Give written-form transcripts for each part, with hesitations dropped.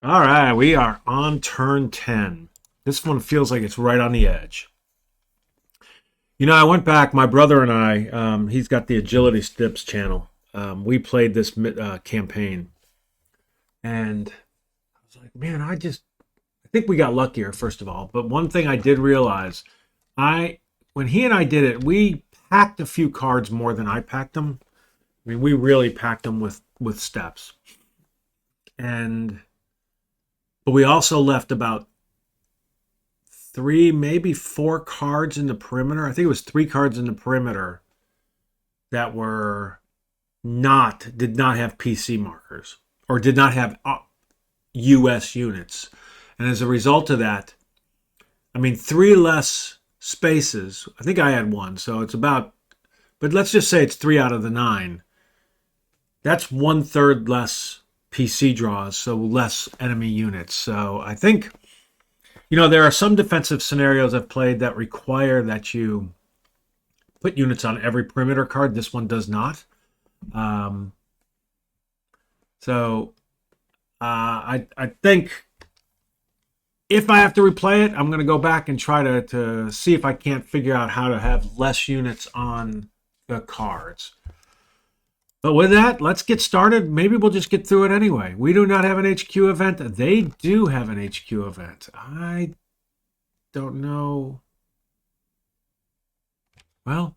All right, we are on turn 10. This one feels like it's right on the edge. I went back, my brother and I, he's got the Agility Stips channel. We played this campaign, and I was like, man, I think we got luckier, first of all. But one thing I did realize, when he and I did it, we packed a few cards more than I packed them. I mean, we really packed them with steps. And, but we also left about three, maybe four cards in the perimeter. I think it was three cards in the perimeter that did not have PC markers or did not have US units. And as a result of that, I mean, three less spaces. I think I had one. So it's about, but let's just say it's three out of the nine. That's one third less PC draws, so less enemy units. So I think there are some defensive scenarios I've played that require that you put units on every perimeter card. This one does not. Um, I think if I have to replay it, I'm going to go back and try to see if I can't figure out how to have less units on the cards. But with that, let's get started. Maybe we'll just get through it anyway. We do not have an HQ event. They do have an HQ event. I don't know. Well,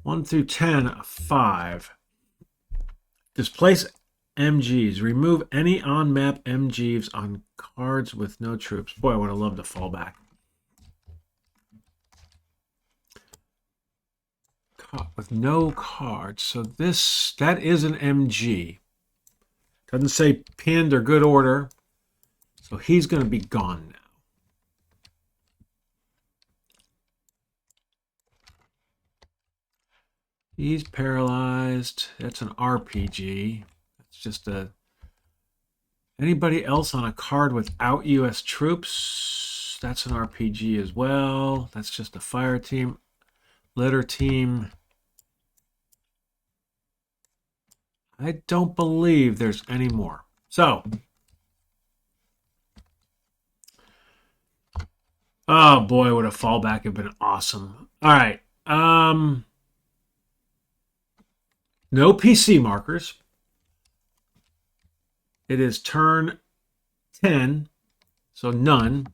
1 through 10, 5. Displace MGs. Remove any on-map MGs on cards with no troops. Boy, I would have loved to fall back. With no cards. So that is an MG. Doesn't say pinned or good order. So he's going to be gone now. He's paralyzed. That's an RPG. That's just anybody else on a card without US troops. That's an RPG as well. That's just a fire team. Litter team. I don't believe there's any more. So, oh boy, would a fallback have been awesome. All right. No PC markers. It is turn 10, so none.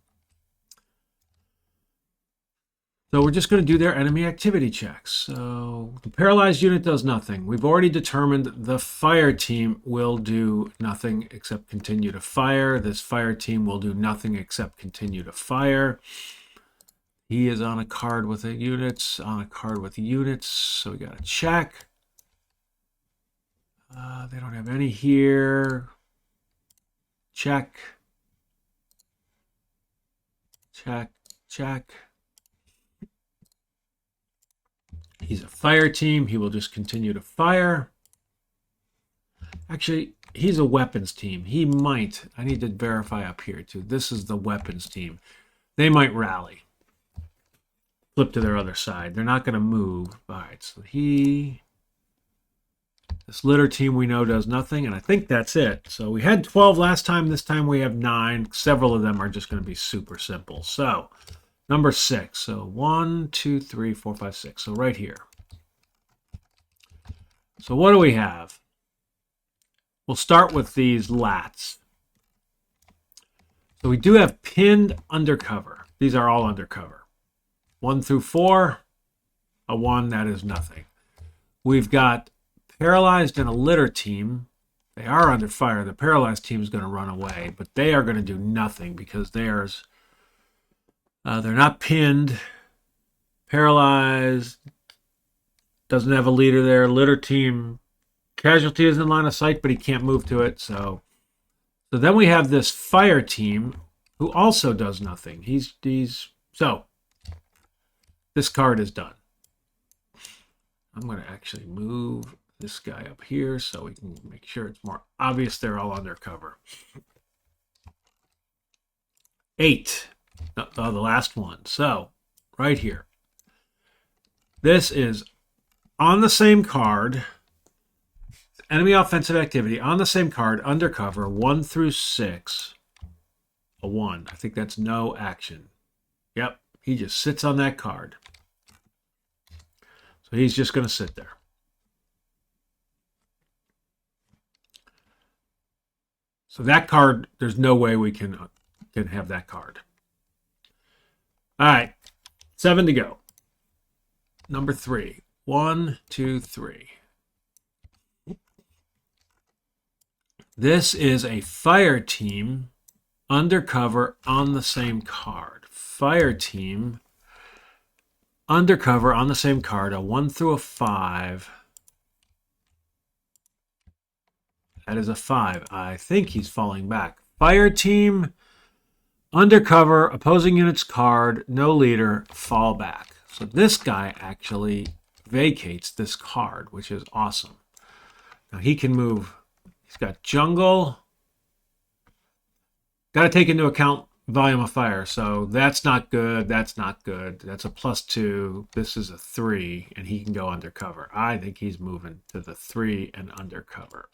So we're just going to do their enemy activity checks. So the paralyzed unit does nothing. We've already determined the fire team will do nothing except continue to fire. This fire team will do nothing except continue to fire. He is on a card with units, so we got to check. They don't have any here. Check. Check, check. He's a fire team. He will just continue to fire. Actually, he's a weapons team. He might. I need to verify up here, too. This is the weapons team. They might rally. Flip to their other side. They're not going to move. All right, so this litter team we know does nothing, and I think that's it. So we had 12 last time. This time we have 9. Several of them are just going to be super simple. So number 6. So 1, 2, 3, 4, 5, 6. So right here. So what do we have? We'll start with these lats. So we do have pinned undercover. These are all undercover. 1 through 4. A 1, that is nothing. We've got paralyzed and a litter team. They are under fire. The paralyzed team is going to run away, but they are going to do nothing because they're not pinned. Paralyzed. Doesn't have a leader there. Litter team. Casualty is in line of sight, but he can't move to it. So then we have this fire team who also does nothing. So this card is done. I'm going to actually move this guy up here so we can make sure it's more obvious they're all undercover. 8. The last one. So right here. This is on the same card. enemy offensive activity on the same card, undercover, 1 through 6, a 1. I think that's no action. Yep, he just sits on that card. So he's just going to sit there. So that card, there's no way we can have that card. All right, 7 to go. Number 3. 1, 2, 3. This is a fire team undercover on the same card. Fire team undercover on the same card, a 1 through a 5. That is a 5. I think he's falling back. Fire team undercover, opposing unit's card, no leader, fall back. So this guy actually vacates this card, which is awesome. Now he can move. He's got jungle. Got to take into account volume of fire. So that's not good. That's not good. That's a +2. This is a 3, and he can go undercover. I think he's moving to the 3 and undercover.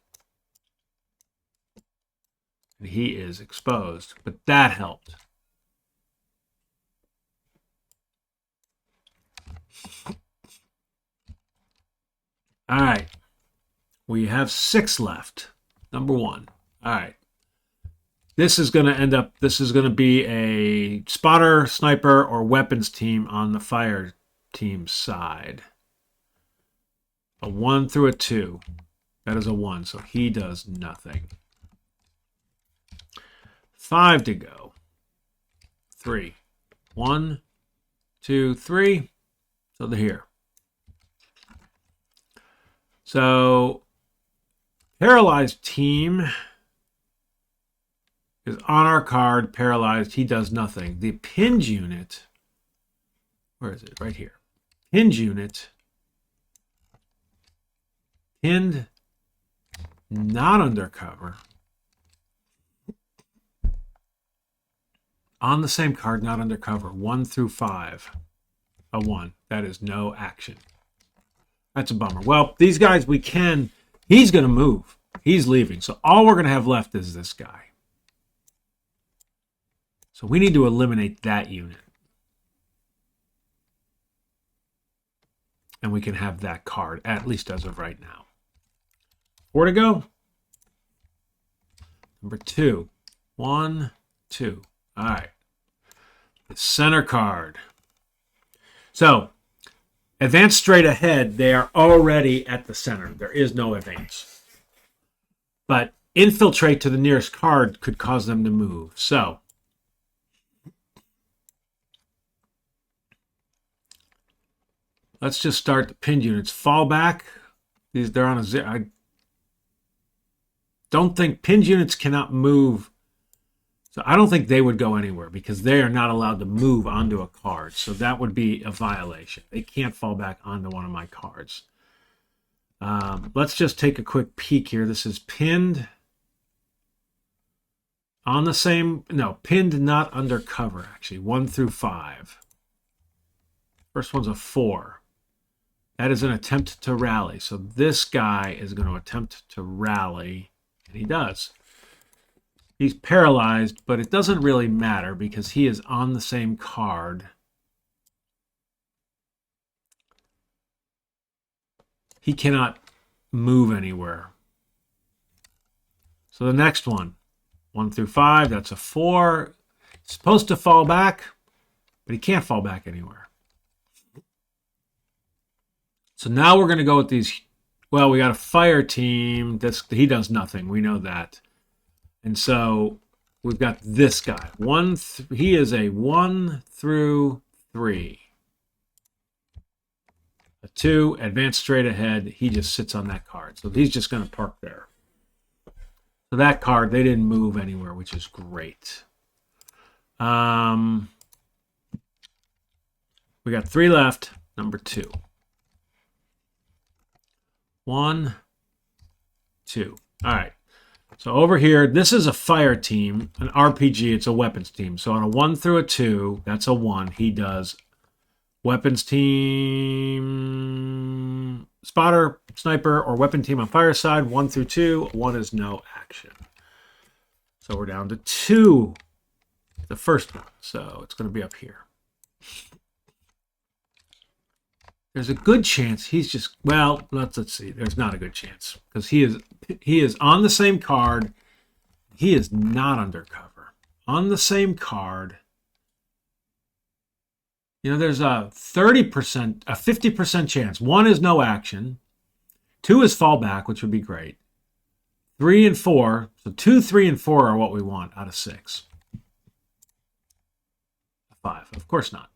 And he is exposed, but that helped. All right. We have 6 left. Number 1. All right. This is going to be a spotter, sniper, or weapons team on the fire team side. A 1 through a 2. That is a 1, so he does nothing. 5 to go. 3. 1, 2, 3. So they're here. So, paralyzed team is on our card, paralyzed. He does nothing. The pinned unit, where is it? Right here. Pinned unit, pinned, not undercover. On the same card, not undercover. 1 through 5. A 1. That is no action. That's a bummer. Well, these guys he's going to move. He's leaving. So all we're going to have left is this guy. So we need to eliminate that unit. And we can have that card, at least as of right now. 4 to go. Number 2. 1, 2. All right. The center card. So, advance straight ahead, they are already at the center. There is no advance. But infiltrate to the nearest card could cause them to move. So, let's just start the pinned units. Fall back. They're on a 0. I don't think pinned units cannot move. So I don't think they would go anywhere because they are not allowed to move onto a card. So that would be a violation. They can't fall back onto one of my cards. Let's just take a quick peek here. This is pinned on the same, no, pinned not undercover, actually. 1 through 5. First one's a 4. That is an attempt to rally. So this guy is going to attempt to rally, and he does. He's paralyzed, but it doesn't really matter because he is on the same card. He cannot move anywhere. So the next one, 1 through 5, that's a 4. He's supposed to fall back, but he can't fall back anywhere. So now we're going to go with these. Well, we got a fire team. He does nothing. We know that. And so we've got this guy. He is a 1 through 3. A 2, advance straight ahead. He just sits on that card. So he's just going to park there. So that card, they didn't move anywhere, which is great. We got 3 left. Number 2. 1, 2. All right. So over here, this is a fire team, an RPG, it's a weapons team. So on a 1 through a 2, that's a 1. He does Weapons team, spotter, sniper, or weapon team on fire side, 1 through 2. 1 is no action. So we're down to 2, the first one. So it's going to be up here. There's a good chance he's just, well, let's see. There's not a good chance because he is on the same card. He is not undercover. On the same card. You know, there's a 30%, a 50% chance. 1 is no action. 2 is fallback, which would be great. 3 and 4. So 2, 3, and 4 are what we want out of 6. 5. Of course not.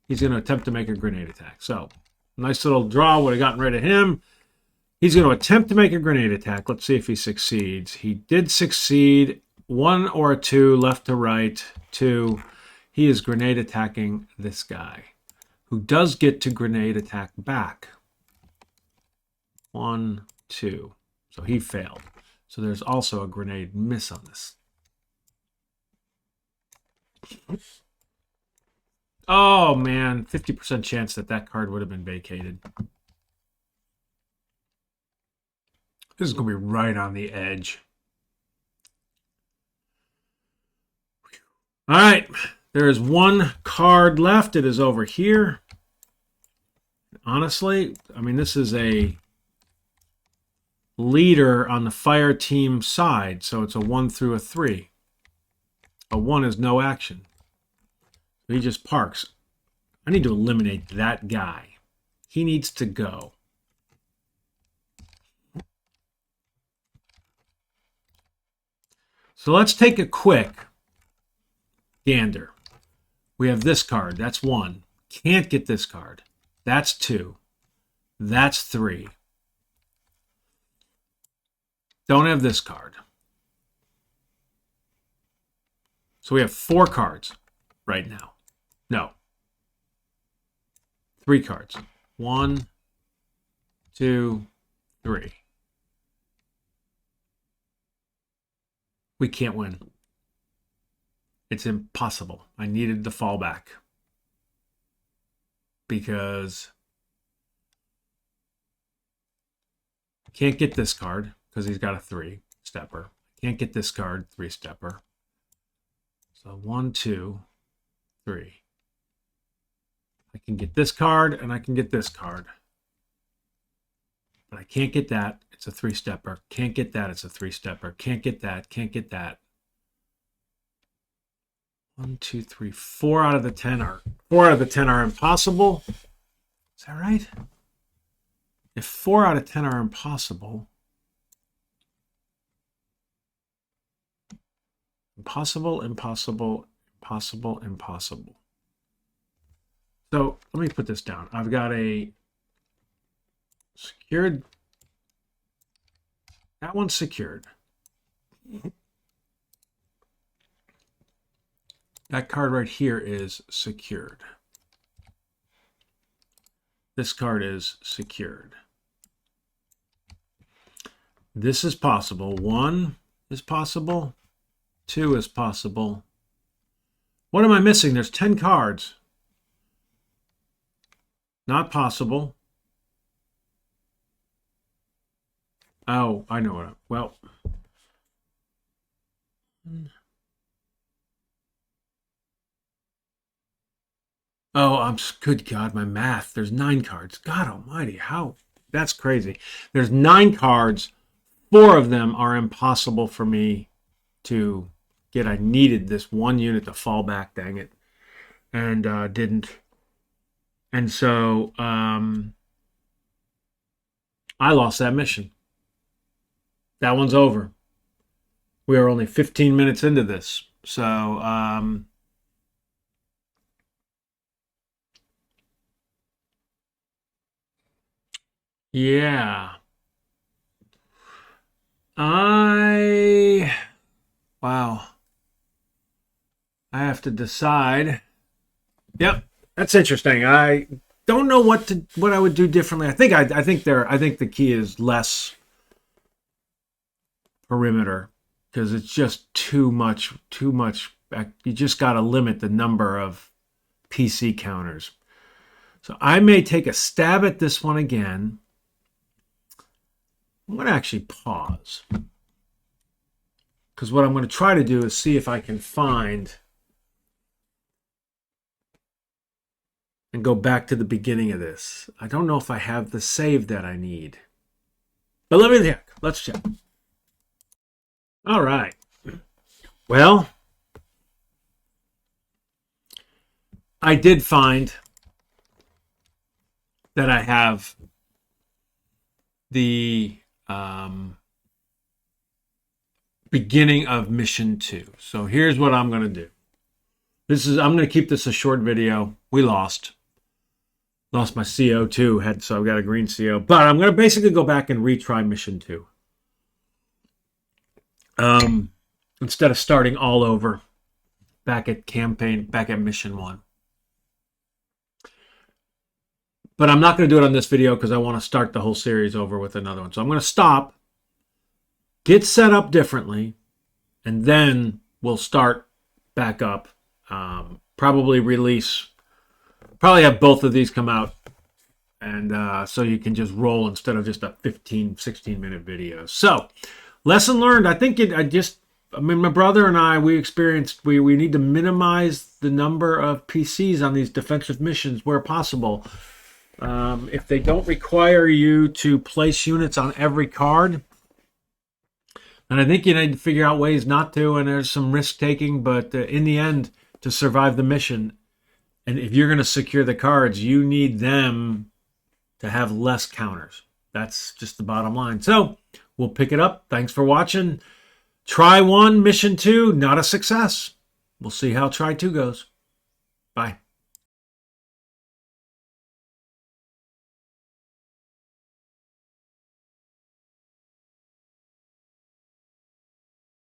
He's going to attempt to make a grenade attack. So, nice little draw would have gotten rid of him. He's going to attempt to make a grenade attack. Let's see if he succeeds. He did succeed. 1 or a 2, left to right. 2. He is grenade attacking this guy, who does get to grenade attack back. 1, 2. So he failed. So there's also a grenade miss on this. Oh, man. 50% chance that that card would have been vacated. This is going to be right on the edge. All right. There is 1 card left. It is over here. Honestly, I mean, this is a leader on the fire team side. So it's a 1 through a 3. A 1 is no action. He just parks. I need to eliminate that guy. He needs to go. So let's take a quick gander. We have this card. That's 1. Can't get this card. That's 2. That's 3. Don't have this card. So we have 4 cards right now. No. 3 cards. 1, 2, 3. We can't win. It's impossible. I needed the fallback. Because can't get this card because he's got a 3-stepper. Can't get this card, 3-stepper. So 1, 2, 3. I can get this card and I can get this card. But I can't get that. It's a 3-stepper. Can't get that. It's a 3-stepper. Can't get that. Can't get that. 1, 2, 3, 4 out of the 10 are impossible. Is that right? If 4 out of 10 are impossible. Impossible, impossible, impossible, impossible. So let me put this down. I've got a secured. That one's secured. That card right here is secured. This card is secured. This is possible. 1 is possible. 2 is possible. What am I missing? There's 10 cards. Not possible. Oh, I know what. Well. Oh, good God, my math. There's 9 cards. God almighty, how? That's crazy. There's 9 cards. 4 of them are impossible for me to get. I needed this 1 unit to fall back, dang it. And didn't. And so I lost that mission. That one's over. We are only 15 minutes into this. So yeah. Wow. I have to decide. Yep. That's interesting. I don't know what I would do differently. I think the key is less perimeter because it's just too much. You just got to limit the number of PC counters. So I may take a stab at this one again. I'm going to actually pause. Because what I'm going to try to do is see if I can find and go back to the beginning of this. I don't know if I have the save that I need. But let me check. Let's check. All right. Well, I did find that I have the beginning of mission 2. So here's what I'm going to do. I'm going to keep this a short video. We lost my CO too, so I've got a green CO. But I'm going to basically go back and retry mission 2. Instead of starting all over back at mission 1. But I'm not going to do it on this video because I want to start the whole series over with another one. So I'm going to stop, get set up differently, and then we'll start back up. Probably have both of these come out, and so you can just roll instead of just a 15, 16-minute video. So, lesson learned. I think my brother and I, we need to minimize the number of PCs on these defensive missions where possible. If they don't require you to place units on every card, and I think you need to figure out ways not to, and there's some risk-taking, but in the end, to survive the mission, and if you're going to secure the cards, you need them to have less counters. That's just the bottom line. So, we'll pick it up. Thanks for watching. Try 1, mission 2, not a success. We'll see how try 2 goes. Bye.